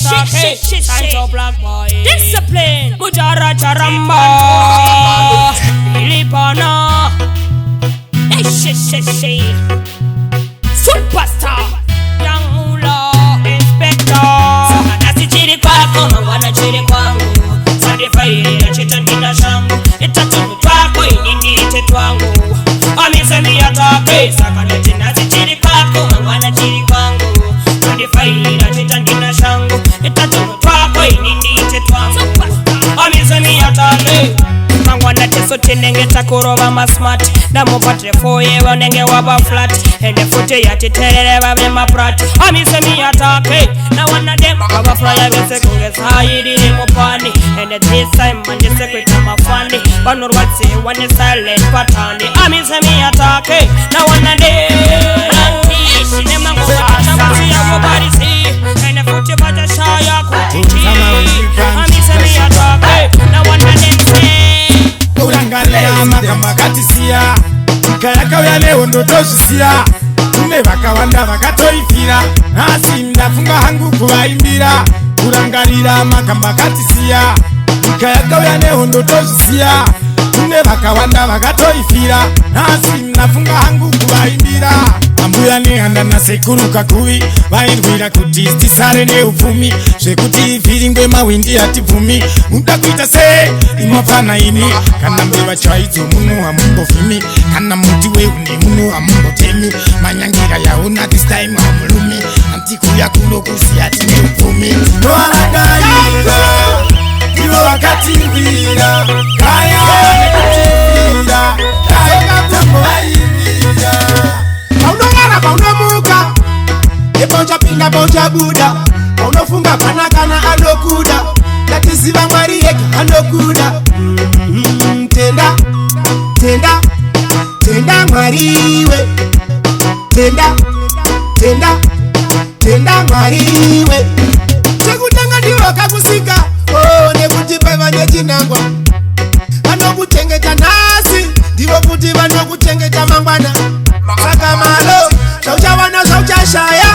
atake. Sancho Black Boy. Discipline. Mujara Charamba. Ilipana. Superstar. Young Mula. Inspector. Nasi chiri kwako, mangwana chiri kwangu. Sadifai ya chita ndina shangu. Itatunu twako, inini ite twangu. Amisemi atake. Sakaneti nasi chiri kwako, mangwana chiri kwangu. Sadifai ya chita ndina shangu. Itatunu twako, inini ite twangu. Amisemi atake. Mangwana teso tinenge takuroba ma smart. Namupatre foye wanenge waba flat. Ende fute ya titerere babe ma prat. Amisemi atake. Na wana dem waba fraya bese kunge saidi ni mopani. Ende this time manje sekwita mafani. Banur watse wane silent patani. Amisemi atake. Na wana dem Nema ngoba Namasi ya mobari si. Ende fute bata shaya kutiti. Amisemi atake. Na wana dem si. Urangalea makamba katisia Kayaka uyale ondotoshusia Tume wakawanda wakatoifira Nasi mnafunga hangu kuwaimbira Urangalea makamba katisia Kayaka uyale ondotoshusia Tume wakawanda wakatoifira Nasi mnafunga hangu kuwaimbira Ambuya ni handa na sekuru kakui Wairwira kutisti sare ne ufumi Shekuti firingwe mawindi ati vumi Muda kuita se imafana ini Kana mbewa chaizo munu wa mumbo fimi Kana muti we uni munu wa mumbo temi Manyangira ya una this time wa mulumi Antiku ya kulo kusi ati ne ufumi No alagaika Iwo wakati vira Kaya nekutivira Kaya katambo waimira Paunongara paunomuka Ebonja pinga bonja buda Paunofunga panakana alokuda Latiziva mwari yeka alokuda Tenda, tenda, tenda mwariwe Tenda, tenda, tenda mwariwe Chekutanga ndiwa kakusika Oh, nekutipa nechinangwa Vanokutengeta nasi Ndivo kuti vanokutengeta mangwana Saka malo, chauchawana chauchashaya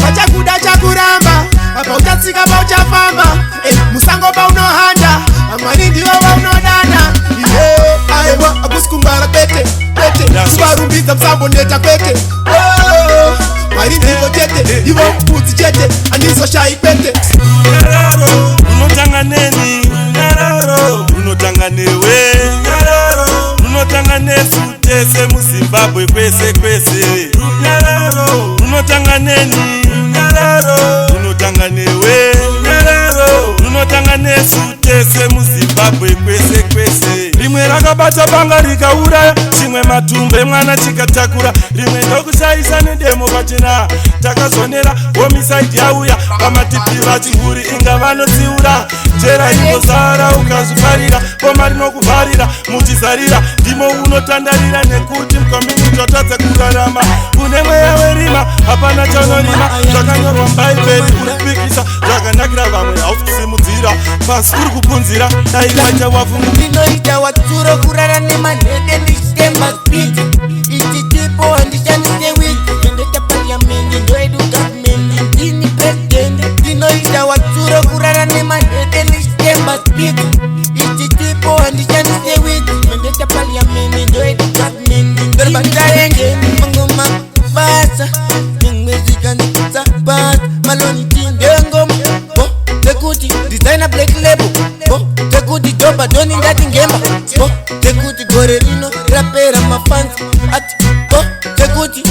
Wachakuda chakuramba Apa uchatsika pa uchafamba Musango pa unohanda Amwani ndiwo wa unodana Aiwa, akusikumbara pete Subarumbiza msambo neta pete Mwari ndiwo chete Ndiwo mpuzi chete Aniso shai pete Nyararo, unotanga neni Nyararo, unotanga newe Nyararo, unotanga nesu Tese muzimbabwe kwese kwese Nyararo, unotanga neni Nyararo, unotanga newe Nyararo, unotanga nesu Tese muzimbabwe kwese kwese Rimwe rakabata banga rikauraya Chimwe matumbe mwana chikatakura Rimwe ndokushaisa nedemo pachena Takazonera homicide yauya Pamatiti vachihuri inga vanotsiura Jera inozara ukazvifarira Boma rinokuvharira muchizarira Ndimo unotandarira nekuti mcommunity watadza kurarama Kune mweya werima hapana chanorima Zvakanyorwa mubhaibheri kuripikisa Zvakanakira vamwe haukusimudzira Pasi kuri kupunzira dai vaita wafungu Ndinoita watsuro kurara nemanhede ndistemba speed Ichi tipo handishandise wiki Ndeta parliament ndoedu government Ndini president Ndinoita watsuro kurara nemanhede ndistemba speed Ichi tipo handishandise wiki Ndeta parliament ndoedu government Ndorbatarenge mangoma basa Mingwezika ndikutsa basa Maloni tindengomo Tekuti designer black label Tekuti doba doni ndati ngemba Tekuti gore rino rapera mafans Ati Tekuti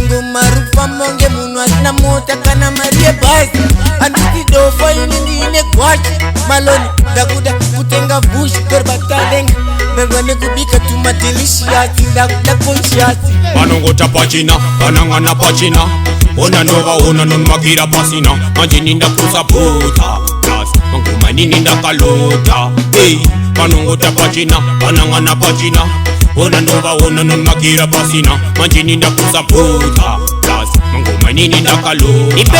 Ngoma rufa monge munu asina mota kana marie basi Anditi dofa yuni ndine gwashi Maloni ndakuda kutenga bushi Korbatandenga Mengwane kubika tuma delicious Ndakuda conscious Vanongota pachina, vanangana pachina Ona nova, ona non makira pasina Manje ninda kusa puta Manguma ninda kalota Vanongota pachina, vanangana pachina Ona nova, ona non makira pasina Manje ninda kusa puta Manguma ninda kalota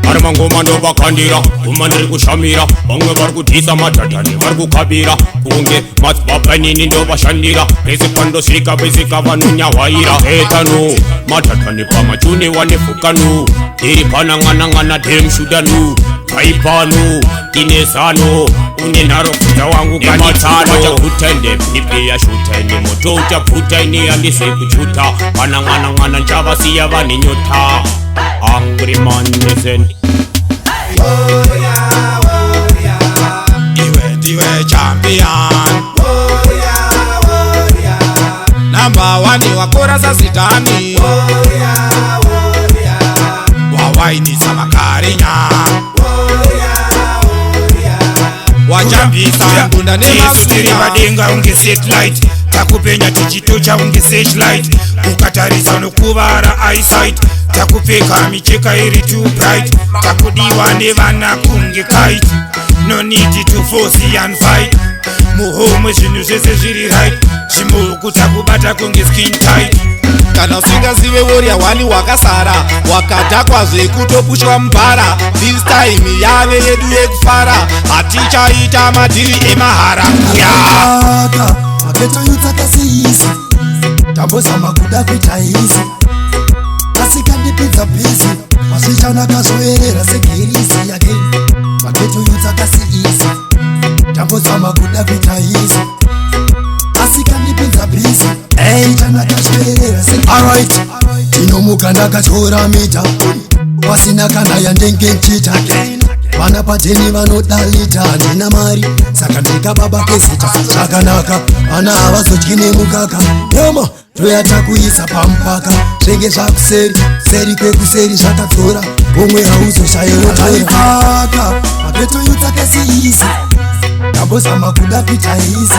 Armangoma ndo bakandira Umaniri kushamira Bangwe vari kutisa matatani vari kukabira Kunge matsipapanini ndo bashandira Pese pandosvika pesika vanonyawaira Etano matatani pamachune wanefukanu Tiri panangana-ngana dem shudanu taipano inesano une nharo kuta wangu kanitano kutende pipi ya shuta ini moto utaputa ini andise kuchuta pana mwana njava siya vani nyota angry man listen iwe ndiwe champion namba 1 wakora sasitani wawainisa makarinya wachambisa ngunda nemasutiri vadenga unge satellite takupenya tichitocha unge searchlight kukatarisa nokuvara eyesight takupfeka micheka iri too bright takudiwa nevana kunge kite no need to force and fight muhomwe zvinhu zvese zviri right zvimuku takubata kunge skin tight kana usingazive warrior 1 wakasara wakadhakwa zvekutopushwa mubhara this time yave yedu yekufara hatichaita madhiri emahara aka aketoyutakasiisi tambozama kuda kuita izi asikandipidza bhizi masvichanakazoerera segirisi yake maketoyutakasiisi tambozama kuda kuita izi asikandipidza bhizi chanakazverera alright tinomuka ndakatora mita pasina kana yandenge nchita vana pateni vanodalita handina mari saka ndikababa kezita zvakanaka vana havazodyi nemukaka nyama toyatakuisa pamupaka zvenge zvakuseri seri kwekuseri zvakadzora umwe hauzoshayewotoipaka maketoyutakasiisi ndambozama kuda kuita izi